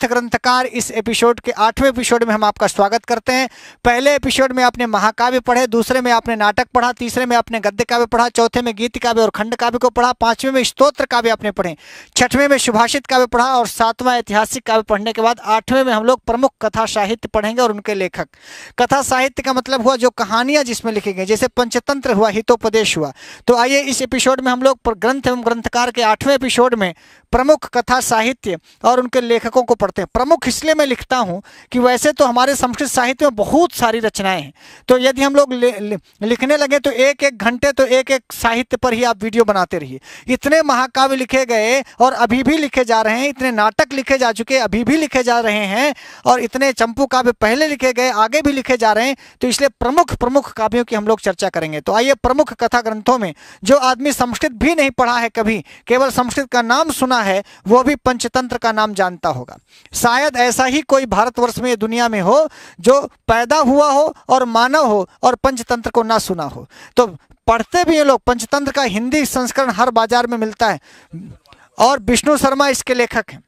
ग्रंथकार इस एपिसोड के 8वें एपिसोड में हम आपका स्वागत करते हैं। पहले एपिसोड में आपने महाकाव्य पढ़े, दूसरे में आपने नाटक पढ़ा, तीसरे में आपने गद्य काव्य पढ़ा, चौथे में गीत काव्य और खंड काव्य को पढ़ा, पांचवें में स्तोत्र काव्य आपने पढ़े, छठवें में सुभाषित काव्य पढ़ा और सातवां ऐतिहासिक काव्य पढ़ने के बाद आठवें में हम लोग प्रमुख कथा साहित्य पढ़ेंगे और उनके लेखक। कथा साहित्य का मतलब हुआ जो कहानियां जिसमें लिखी गई, जैसे पंचतंत्र हुआ, हितोपदेश हुआ। तो आइए इस एपिसोड में हम लोग ग्रंथ एवं ग्रंथकार के 8वें एपिसोड में प्रमुख कथा साहित्य और उनके लेखकों को पढ़ते हैं। प्रमुख इसलिए मैं लिखता हूं कि वैसे तो हमारे संस्कृत साहित्य में बहुत सारी रचनाएं हैं, तो यदि हम लोग लिखने लगे तो एक एक घंटे तो एक एक साहित्य पर ही आप वीडियो बनाते रहिए। इतने महाकाव्य लिखे गए और अभी भी लिखे जा रहे हैं, इतने नाटक लिखे जा चुके अभी भी लिखे जा रहे हैं, और इतने चंपू काव्य पहले लिखे गए आगे भी लिखे जा रहे हैं। तो इसलिए प्रमुख काव्यों की हम लोग चर्चा करेंगे। तो आइए प्रमुख कथा ग्रंथों में जो आदमी संस्कृत भी नहीं पढ़ा है, कभी केवल संस्कृत का नाम सुना है, वो भी पंचतंत्र का नाम जानता होगा। शायद ऐसा ही कोई भारतवर्ष में दुनिया में हो जो पैदा हुआ हो और मानव हो और पंचतंत्र को ना सुना हो। तो पढ़ते भी हैं लोग। पंचतंत्र का हिंदी संस्करण हर बाजार में मिलता है और विष्णु शर्मा इसके लेखक हैं।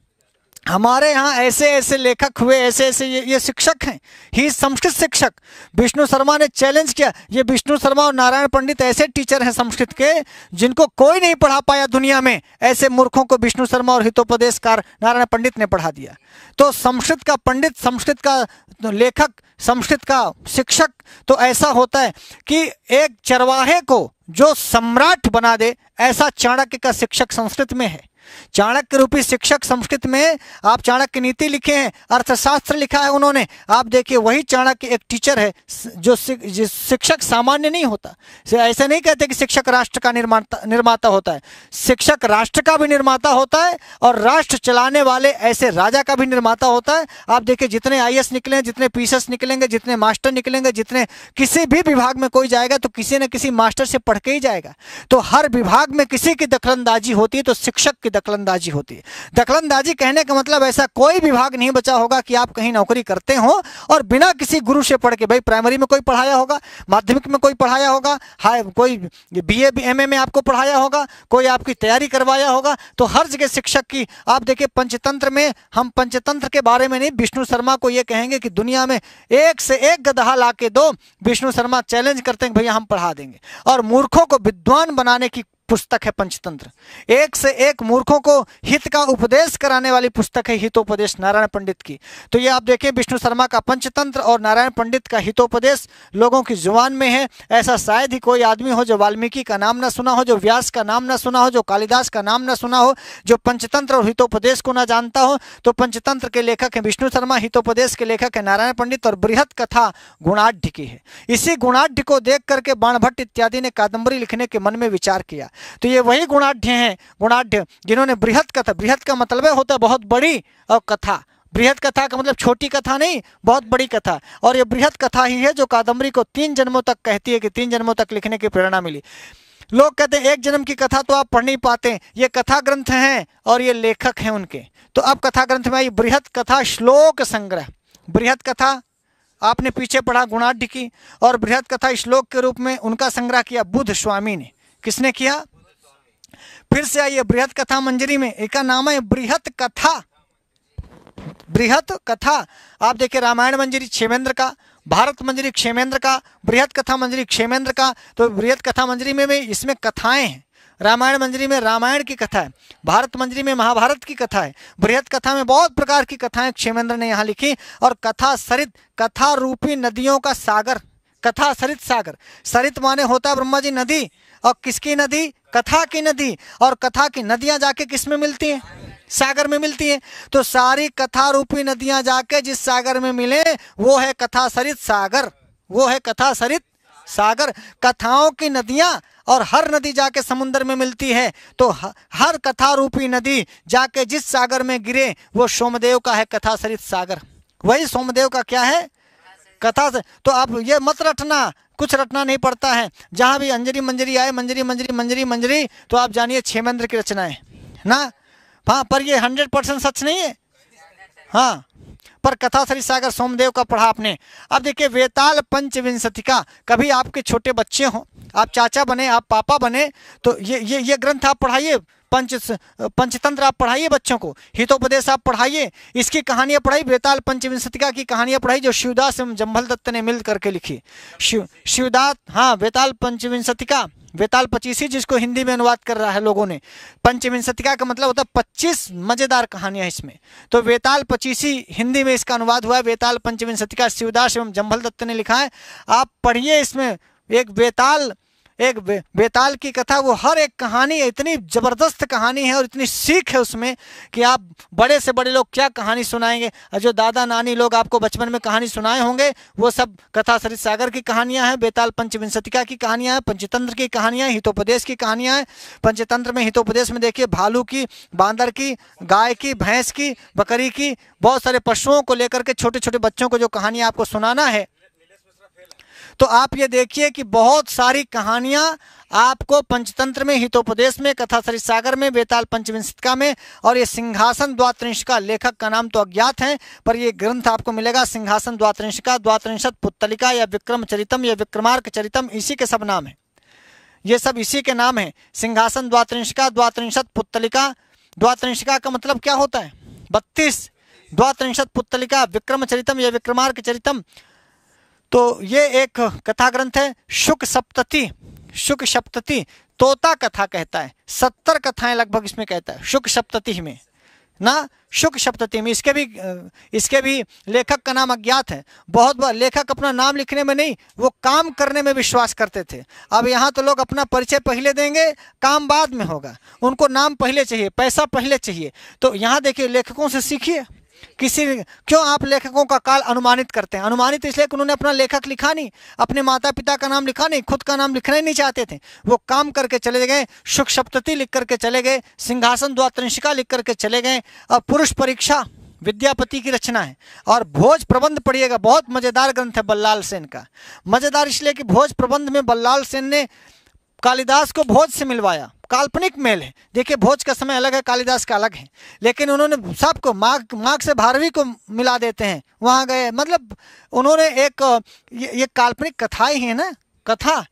हमारे यहाँ ऐसे ऐसे लेखक हुए, ऐसे ऐसे ये शिक्षक हैं, ही संस्कृत शिक्षक। विष्णु शर्मा ने चैलेंज किया। ये विष्णु शर्मा और नारायण पंडित ऐसे टीचर हैं संस्कृत के जिनको कोई नहीं पढ़ा पाया दुनिया में। ऐसे मूर्खों को विष्णु शर्मा और हितोपदेशकार नारायण पंडित ने पढ़ा दिया। तो संस्कृत का पंडित, संस्कृत का लेखक, संस्कृत का शिक्षक तो ऐसा होता है कि एक चरवाहे को जो सम्राट बना दे, ऐसा चाणक्य का शिक्षक संस्कृत में है। चाणक्य रूपी शिक्षक संस्कृत में, आप चाणक्य नीति लिखे हैं, अर्थशास्त्र लिखा है उन्होंने। आप देखिए वही चाणक्य एक टीचर है जो शिक्षक सामान्य नहीं होता। ऐसे नहीं कहते कि शिक्षक राष्ट्र का निर्माता होता है। शिक्षक राष्ट्र का भी निर्माता होता है और राष्ट्र चलाने वाले ऐसे राजा का भी निर्माता होता है। आप देखिए जितने आईएएस निकले, जितने पीएस निकलेंगे, जितने मास्टर निकलेंगे, जितने किसी भी विभाग में कोई जाएगा तो किसी न किसी मास्टर से पढ़ के ही जाएगा। तो हर विभाग में किसी की दखलंदाजी होती है, तो शिक्षक की दखलंदाजी होती है। दखलंदाजी कहने का मतलब ऐसा कोई विभाग नहीं बचा होगा कि आप कहीं नौकरी करते हो और बिना किसी गुरु से पढ़ के, भाई प्राइमरी में कोई पढ़ाया होगा, माध्यमिक में कोई पढ़ाया होगा, कोई बीए एमए में आपको पढ़ाया होगा, कोई आपकी तैयारी करवाया होगा। तो हर जगह शिक्षक की, आप देखिए पंचतंत्र में, हम पंचतंत्र के बारे में नहीं, विष्णु शर्मा को ये कहेंगे कि दुनिया में एक से एक गदहा ला के दो, विष्णु शर्मा चैलेंज करते हैं भैया हम पढ़ा देंगे। और मूर्खों को विद्वान बनाने की पुस्तक है पंचतंत्र। एक से एक मूर्खों को हित का उपदेश कराने वाली पुस्तक है हितोपदेश नारायण पंडित की। तो ये आप देखें विष्णु शर्मा का पंचतंत्र और नारायण पंडित का हितोपदेश लोगों की जुबान में है। ऐसा शायद ही कोई आदमी हो जो वाल्मीकि का नाम ना सुना हो, जो व्यास का नाम ना सुना हो, जो कालिदास का नाम ना सुना हो, जो पंचतंत्र और हितोपदेश को ना जानता हो। तो पंचतंत्र के लेखक है विष्णु शर्मा, हितोपदेश के लेखक है नारायण पंडित और बृहत कथा गुणाढ़ की है। इसी गुणाढ़ को देख करके बाणभट्ट इत्यादि ने कादंबरी लिखने के मन में विचार किया। तो ये वही गुणाढ़ हैं, गुणाढ़ जिन्होंने बृहत कथा, बृहत का मतलब होता है बहुत बड़ी, और कथा, बृहत कथा का मतलब छोटी कथा नहीं, बहुत बड़ी कथा। और ये बृहत कथा ही है जो कादंबरी को 3 जन्मों तक कहती है कि 3 जन्मों तक लिखने की प्रेरणा मिली। लोग कहते हैं एक जन्म की कथा तो आप पढ़ नहीं पाते। ये कथा ग्रंथ हैं और ये लेखक हैं उनके। तो अब कथा ग्रंथ में आई बृहत कथा श्लोक संग्रह। बृहत कथा आपने पीछे पढ़ा गुणाढ़ की, और बृहत कथा श्लोक के रूप में उनका संग्रह किया बुद्ध स्वामी ने। किसने किया? फिर से आइए बृहत कथा मंजरी में, एक का नाम है बृहत कथा। बृहत कथा आप देखिए रामायण मंजरी क्षेमेंद्र का, भारत मंजरी क्षेमेंद्र का, बृहत कथा मंजरी क्षेमेंद्र का। तो बृहत कथा मंजरी में भी इसमें कथाएं हैं। रामायण मंजरी में रामायण की कथा है, भारत मंजरी में महाभारत की कथा है, बृहत कथा में बहुत प्रकार की कथाएं क्षेमेंद्र ने यहाँ लिखी। और कथा सरित, कथा रूपी नदियों का सागर, कथा सरित सागर। सरित माने होता है ब्रह्मा जी नदी, और किसकी नदी? कथा की नदी। और कथा की नदियां जाके किस में मिलती हैं? सागर में मिलती हैं। तो सारी कथा रूपी नदियां जाके जिस सागर में मिले वो है कथा सरित सागर, वो है कथा सरित सागर। कथाओं की नदियां, और हर नदी जाके समुद्र में मिलती है। तो हर कथा रूपी नदी जाके जिस सागर में गिरे वो सोमदेव का है कथा सरित सागर। वही सोमदेव का क्या है? कथा से। तो आप ये मत रटना, कुछ रटना नहीं पड़ता है। जहाँ भी अंजरी मंजरी आए, मंजरी मंजरी मंजरी मंजरी, तो आप जानिए क्षेमेंद्र की रचनाएं ना। हाँ, पर ये 100% सच नहीं है। हाँ, पर कथा सरित सागर सोमदेव का पढ़ा आपने। अब देखिए वेताल पंचविंशतिका, कभी आपके छोटे बच्चे हों, आप चाचा बने, आप पापा बने, तो ये ग्रंथ आप पढ़ाइए। पंचतंत्र आप पढ़ाइए बच्चों को, हितोपदेश आप पढ़ाइए, इसकी कहानियां पढ़ाई, बेताल पंचविंशतिका की कहानियां पढ़ाई जो शिवदास एवं जम्भल दत्त ने मिल करके लिखी। शिवदास, हाँ, बेताल पंचविंशतिका, बेताल 25 जिसको हिंदी में अनुवाद कर रहा है लोगों ने। पंचविंशतिका का मतलब होता है 25 मजेदार कहानियां इसमें, तो बेताल 25 हिंदी में इसका अनुवाद हुआ है। बेताल पंचविंशतिका शिवदास एवं जम्भल दत्त ने लिखा है, आप पढ़िए। इसमें एक बेताल की कथा, वो हर एक कहानी इतनी जबरदस्त कहानी है और इतनी सीख है उसमें कि आप बड़े से बड़े लोग क्या कहानी सुनाएंगे, जो दादा नानी लोग आपको बचपन में कहानी सुनाए होंगे वो सब कथा सरित सागर की कहानियां हैं, बेताल पंचविंशतिका की कहानियां हैं, पंचतंत्र की कहानियां, हितोपदेश की कहानियां हैं। पंचतंत्र में, हितोपदेश में देखिए भालू की, बांदर की, गाय की, भैंस की, बकरी की, बहुत सारे पशुओं को लेकर के छोटे छोटे बच्चों को जो कहानियां आपको सुनाना है, तो आप ये देखिए कि बहुत सारी कहानियां आपको पंचतंत्र में, हितोपदेश में, कथा सरित सागर में, बेताल पंचविंशतिका में, और ये सिंहासन द्वात्रिंशिका, लेखक का नाम तो अज्ञात है पर ये ग्रंथ आपको मिलेगा सिंहासन द्वात्रिंशिका, द्वात्रिंशत पुत्तलिका या विक्रम चरितम या विक्रमार्क चरितम, इसी के सब नाम है, ये सब इसी के नाम है। सिंहासन द्वात्रिंशिका, द्वात्रिंशत पुत्तलिका, द्वात्रिंशिका का मतलब क्या होता है 32, द्वात्रिंशत पुत्तलिका, विक्रम चरितम या विक्रमार्क चरितम, तो ये एक कथा ग्रंथ है। शुक सप्तति तोता कथा कहता है, 70 कथाएं लगभग इसमें कहता है शुक सप्तति में ना, शुक सप्तति में। इसके भी लेखक का नाम अज्ञात है। बहुत बार लेखक अपना नाम लिखने में नहीं, वो काम करने में विश्वास करते थे। अब यहाँ तो लोग अपना परिचय पहले देंगे, काम बाद में होगा, उनको नाम पहले चाहिए, पैसा पहले चाहिए। तो यहाँ देखिए, लेखकों से सीखिए। क्यों आप लेखकों का काल अनुमानित करते हैं? अनुमानित इसलिए कि उन्होंने अपना लेखक लिखा नहीं, अपने माता पिता का नाम लिखा नहीं, खुद का नाम लिखना ही नहीं चाहते थे, वो काम करके चले गए। शुक सप्तति लिख करके चले गए, सिंहासन द्वात्रिंशिका लिख करके चले गए, और पुरुष परीक्षा विद्यापति की रचना है। और भोज प्रबंध पढ़िएगा, बहुत मजेदार ग्रंथ है बल्लाल सेन का। मजेदार इसलिए कि भोज प्रबंध में बल्लाल सेन ने कालिदास को भोज से मिलवाया, काल्पनिक मेल है। देखिए, भोज का समय अलग है, कालिदास का अलग है, लेकिन उन्होंने सबको माघ से भारवी को मिला देते हैं। वहां गए, मतलब उन्होंने ये काल्पनिक कथाएं हैं ना, कथा,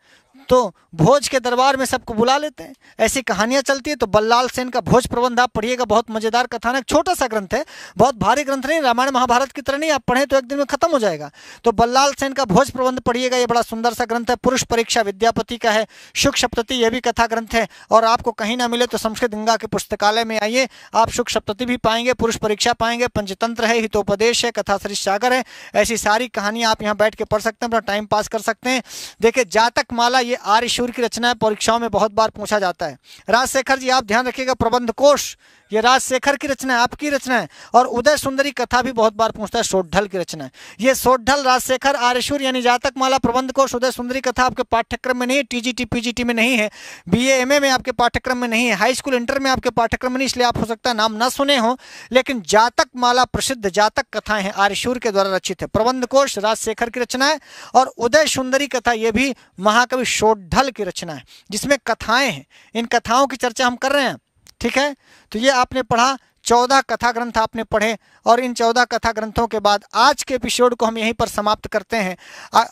तो भोज के दरबार में सबको बुला लेते हैं, ऐसी कहानियां चलती है। तो बल्लाल सेन का भोज प्रबंध आप पढ़िएगा, बहुत मजेदार कथानक, छोटा सा ग्रंथ है, बहुत भारी ग्रंथ नहीं, रामायण महाभारत की तरह नहीं, आप पढ़ें तो एक दिन में खत्म हो जाएगा। तो बल्लाल सेन का भोज प्रबंध पढ़िएगा, ये बड़ा सुंदर सा ग्रंथ है। पुरुष परीक्षा विद्यापति का है। शुक सप्तति ये भी कथा ग्रंथ है, और आपको कहीं ना मिले तो संस्कृत गंगा के पुस्तकालय में आइए, आप शुक सप्तति भी पाएंगे, पुरुष परीक्षा पाएंगे, पंचतंत्र है, हितोपदेश है, कथा सरित सागर है, ऐसी सारी कहानियां आप यहाँ बैठ के पढ़ सकते हैं, अपना टाइम पास कर सकते हैं। देखिए, जातक माला ये आर्य शूर की रचना है, परीक्षाओं में बहुत बार पूछा जाता है। राजशेखर जी, आप ध्यान रखिएगा, प्रबंध कोश, ये राजशेखर की रचना है, आपकी रचना है। और उदय सुंदरी कथा भी बहुत बार पूछता है, सोढ़ल की रचना है। ये सोढ़ल, राजशेखर, आर्यशूर यानी जातक माला, प्रबंध कोश, उदय सुंदरी कथा आपके पाठ्यक्रम में नहीं है, टीजीटी पीजीटी में नहीं है, बीए एमए में आपके पाठ्यक्रम में नहीं है, हाई स्कूल इंटर में आपके पाठ्यक्रम में नहीं, इसलिए आप हो सकता है नाम ना सुने हो, लेकिन जातक माला प्रसिद्ध जातक कथाएं हैं, आर्यशूर के द्वारा रचित है। प्रबंध कोश राजशेखर की रचना है, और उदय सुंदरी कथा ये भी महाकवि सोढ़ल की रचना है, जिसमें कथाएं हैं। इन कथाओं की चर्चा हम कर रहे हैं, ठीक है। तो ये आपने पढ़ा, 14 कथा ग्रंथ आपने पढ़े, और इन 14 कथा ग्रंथों के बाद आज के एपिसोड को हम यहीं पर समाप्त करते हैं।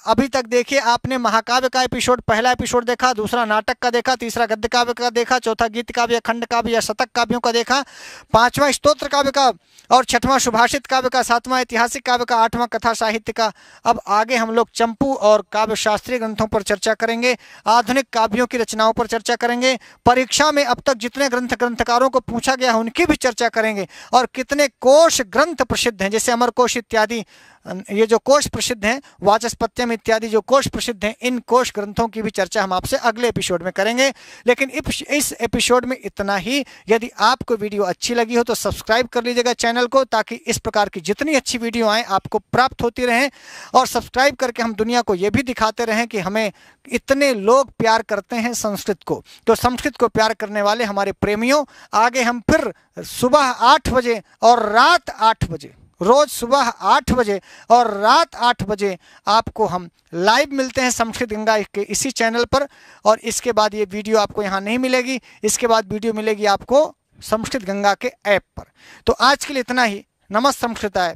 अभी तक देखिए, आपने महाकाव्य का एपिसोड, पहला एपिसोड देखा, दूसरा नाटक का देखा, तीसरा गद्य काव्य का देखा, चौथा गीत काव्य, खंड काव्य या शतक काव्यों का देखा, 5वां स्तोत्र काव्य का, और 6वां सुभाषित काव्य का, 7वां ऐतिहासिक काव्य का, 8वां कथा साहित्य का। अब आगे हम लोग चंपू और काव्य शास्त्रीय ग्रंथों पर चर्चा करेंगे, आधुनिक काव्यों की रचनाओं पर चर्चा करेंगे, परीक्षा में अब तक जितने ग्रंथकारों को पूछा गया है उनकी भी चर्चा करेंगे, और कितने कोश ग्रंथ प्रसिद्ध हैं, जैसे अमर कोश इत्यादि, ये जो कोश प्रसिद्ध हैं, वाचस्पत्यम इत्यादि जो कोश प्रसिद्ध हैं, इन कोश ग्रंथों की भी चर्चा हम आपसे अगले एपिसोड में करेंगे। लेकिन इस एपिसोड में इतना ही। यदि आपको वीडियो अच्छी लगी हो तो सब्सक्राइब कर लीजिएगा चैनल को, ताकि इस प्रकार की जितनी अच्छी वीडियो आए आपको प्राप्त होती रहें, और सब्सक्राइब करके हम दुनिया को ये भी दिखाते रहें कि हमें इतने लोग प्यार करते हैं संस्कृत को। तो संस्कृत को प्यार करने वाले हमारे प्रेमियों, आगे हम फिर सुबह 8 बजे और रात 8 बजे, रोज सुबह 8 बजे और रात 8 बजे आपको हम लाइव मिलते हैं संस्कृत गंगा के इसी चैनल पर। और इसके बाद ये वीडियो आपको यहाँ नहीं मिलेगी, इसके बाद वीडियो मिलेगी आपको संस्कृत गंगा के ऐप पर। तो आज के लिए इतना ही। नमस्ते संस्कृताय।